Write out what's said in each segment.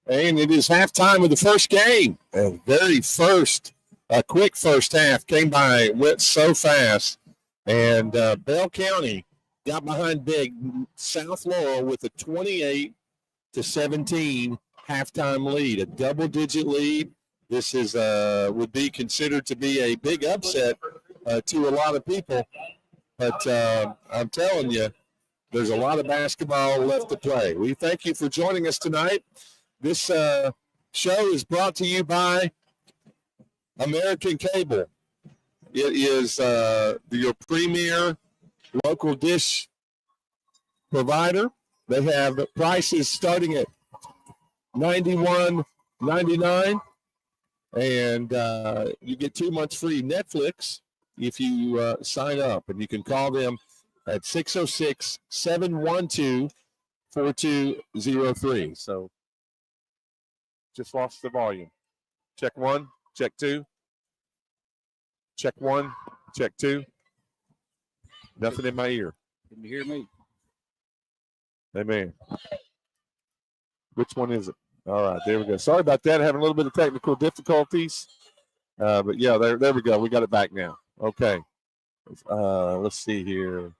And it is halftime of the first game. A very quick first half went so fast. And Bell County got behind big South Laurel with a 28-17 halftime lead, a double-digit lead. This is would be considered to be a big upset to a lot of people. But I'm telling you, there's a lot of basketball left to play. We thank you for joining us tonight. This show is brought to you by American Cable. It is your premier local dish provider. They have prices starting at $91.99, and you get 2 months free Netflix if you sign up. And you can call them at 606-712-4203. So just lost the volume. Check 1, check 2. Check 1, check 2. Nothing in my ear. Can you hear me? Amen. Which one is it? All right, there we go. Sorry about that. Having a little bit of technical difficulties. But, yeah, there we go. We got it back now. Okay. Let's see here.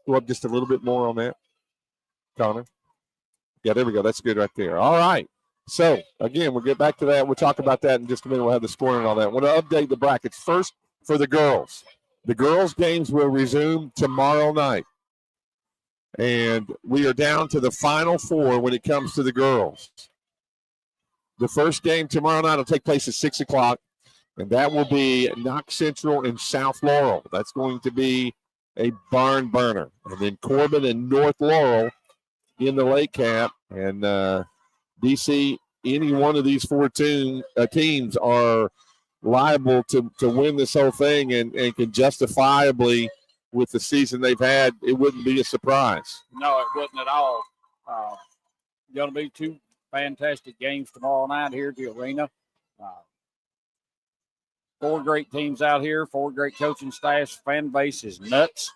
Go up just a little bit more on that, Connor. Yeah, there we go. That's good right there. All right. So, again, we'll get back to that. We'll talk about that in just a minute. We'll have the scoring and all that. I want to update the brackets first for the girls. The girls' games will resume tomorrow night. And we are down to the final four when it comes to the girls. The first game tomorrow night will take place at 6 o'clock, and that will be Knox Central and South Laurel. That's going to be a barn burner. And then Corbin and North Laurel in the Lake Cap. And DC, any one of these four teams are liable to win this whole thing and can justifiably, with the season they've had, it wouldn't be a surprise. No, it wouldn't at all. Going to be two fantastic games tomorrow night here at the arena. Four great teams out here, four great coaching staffs. Fan base is nuts.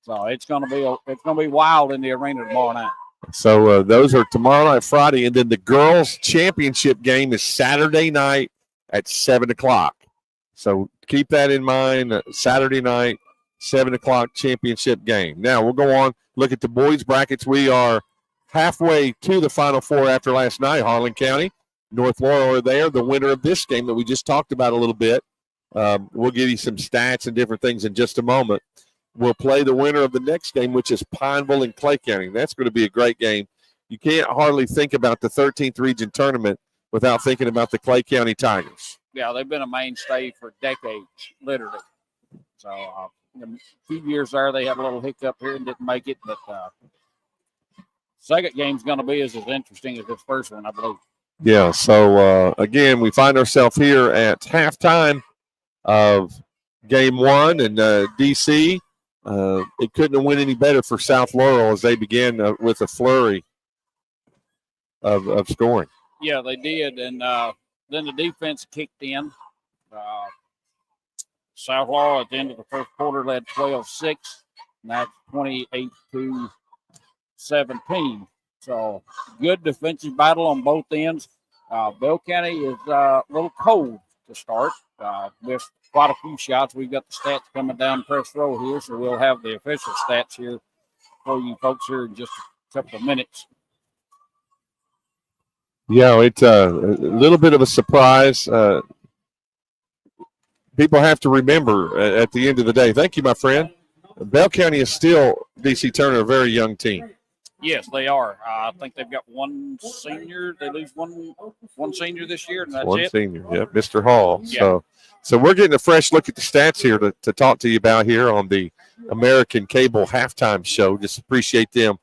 So it's going to be wild in the arena tomorrow night. So those are tomorrow night, Friday, and then the girls' championship game is Saturday night at 7 o'clock. So keep that in mind. Saturday night, 7 o'clock championship game. Now we'll go on, look at the boys' brackets. We are halfway to the Final Four after last night. Harlan County, North Laurel are there. The winner of this game that we just talked about a little bit. We'll give you some stats and different things in just a moment. We'll play the winner of the next game, which is Pineville and Clay County. That's going to be a great game. You can't hardly think about the 13th region tournament without thinking about the Clay County Tigers. Yeah, they've been a mainstay for decades, literally. So a few years there, they had a little hiccup here and didn't make it. But second game's going to be as interesting as this first one, I believe. Yeah, so, again, we find ourselves here at halftime of game one, and DC, it couldn't have went any better for South Laurel as they began with a flurry of scoring. Yeah, they did, and then the defense kicked in. South Laurel at the end of the first quarter led 12-6, and that's 28-17. So good defensive battle on both ends. Bell County is a little cold to start. Missed quite a few shots. We've got the stats coming down press row here, so we'll have the official stats here for you folks here in just a couple of minutes. Yeah, it's a little bit of a surprise. People have to remember at the end of the day, thank you, my friend, Bell County is still, DC Turner, a very young team. Yes, they are. I think they've got one senior. They lose one senior this year, and that's one it. Senior, yeah, Mr. Hall. Yeah. So we're getting a fresh look at the stats here to talk to you about here on the American Cable Halftime Show. Just appreciate them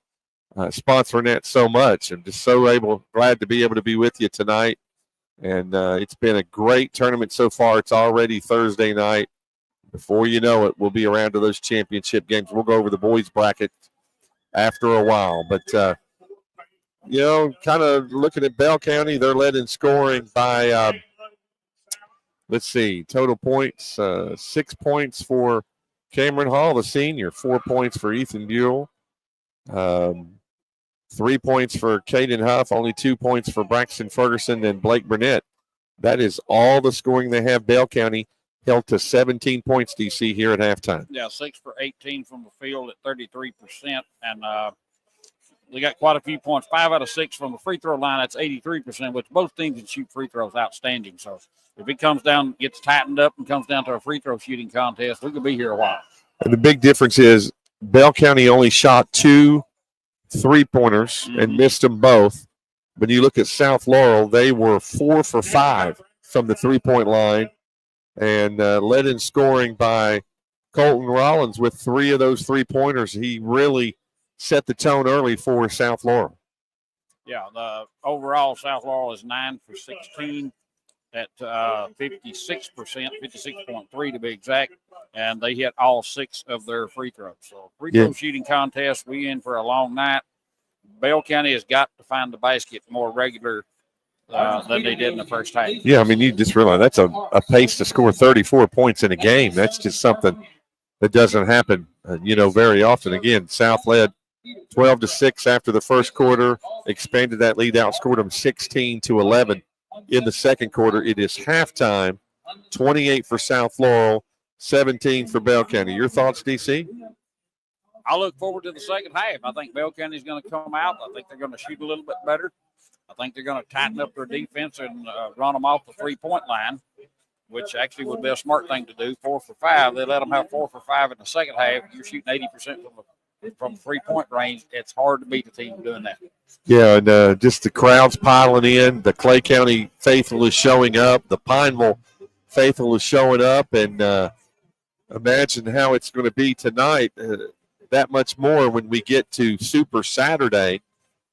sponsoring that so much. I'm just so glad to be able to be with you tonight. And it's been a great tournament so far. It's already Thursday night. Before you know it, we'll be around to those championship games. We'll go over the boys' bracket after a while. But, kind of looking at Bell County, they're led in scoring by, let's see, total points, 6 points for Cameron Hall, the senior, 4 points for Ethan Buell. 3 points for Caden Huff, only 2 points for Braxton Ferguson and Blake Burnett. That is all the scoring they have. Bell County held to 17 points, DC, here at halftime. Yeah, 6 for 18 from the field at 33%. And they got quite a few points. 5 out of 6 from the free throw line. That's 83%, which both teams can shoot free throws outstanding. So if it comes down, gets tightened up and comes down to a free throw shooting contest, we could be here a while. And the big difference is Bell County only shot 2 3-pointers and missed them both. When you look at South Laurel, they were 4 for 5 from the 3-point line and led in scoring by Colton Rollins with 3 of those 3-pointers. He really set the tone early for South Laurel. Yeah, the overall South Laurel is 9 for 16 at 56%, 56.3 to be exact, and they hit all 6 of their free throws. So free throw shooting contest, we in for a long night. Bell County has got to find the basket more regular than they did in the first half. Yeah, I mean, you just realize that's a pace to score 34 points in a game. That's just something that doesn't happen, very often. Again, South led 12-6 after the first quarter, expanded that lead out, scored them 16-11 in the second quarter. It is halftime, 28 for South Laurel, 17 for Bell County. Your thoughts, DC? I look forward to the second half. I think Bell County is going to come out. I think they're going to shoot a little bit better. I think they're going to tighten up their defense and run them off the 3-point line, which actually would be a smart thing to do. 4 for 5. They let them have 4 for 5 in the second half. You're shooting 80% from 3-point range. It's hard to beat the team doing that. Yeah, and just the crowds piling in. The Clay County faithful is showing up. The Pineville faithful is showing up. And imagine how it's going to be tonight. That much more when we get to Super Saturday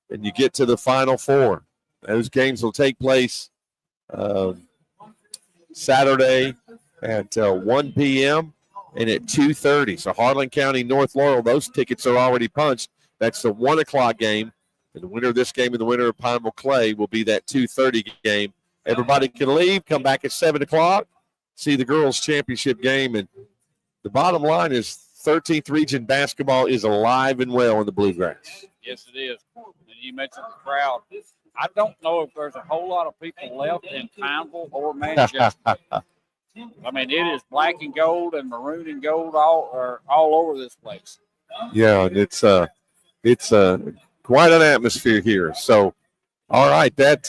and you get to the Final Four. Those games will take place Saturday at 1 p.m. and at 2:30. So Harlan County, North Laurel, those tickets are already punched. That's the 1 o'clock game. And the winner of this game and the winner of Pineville Clay will be that 2:30 game. Everybody can leave, come back at 7 o'clock, see the girls' championship game. And the bottom line is 13th Region basketball is alive and well in the Bluegrass. Yes, it is. And you mentioned the crowd. I don't know if there's a whole lot of people left in Pineville or Manchester. I mean, it is black and gold and maroon and gold all over this place. Yeah, and it's quite an atmosphere here. So, all right, that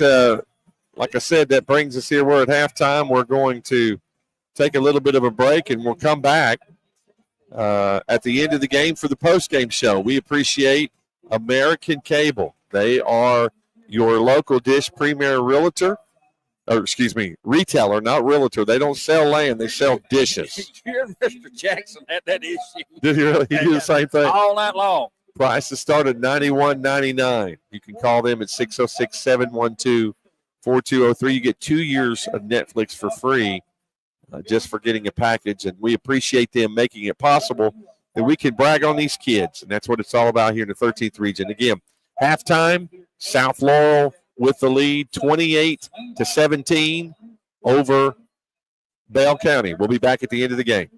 like I said, that brings us here. We're at halftime. We're going to take a little bit of a break, and we'll come back at the end of the game for the post-game show. We appreciate American Cable. They are your local Dish Premier retailer, not realtor. They don't sell land. They sell dishes. You and Mr. Jackson had that issue. Did he really? He do the same thing? All night long. Prices start at $91.99. You can call them at 606-712-4203. You get 2 years of Netflix for free just for getting a package, and we appreciate them making it possible that we can brag on these kids, and that's what it's all about here in the 13th Region. Again, halftime, South Laurel with the lead, 28-17 over Bell County. We'll be back at the end of the game.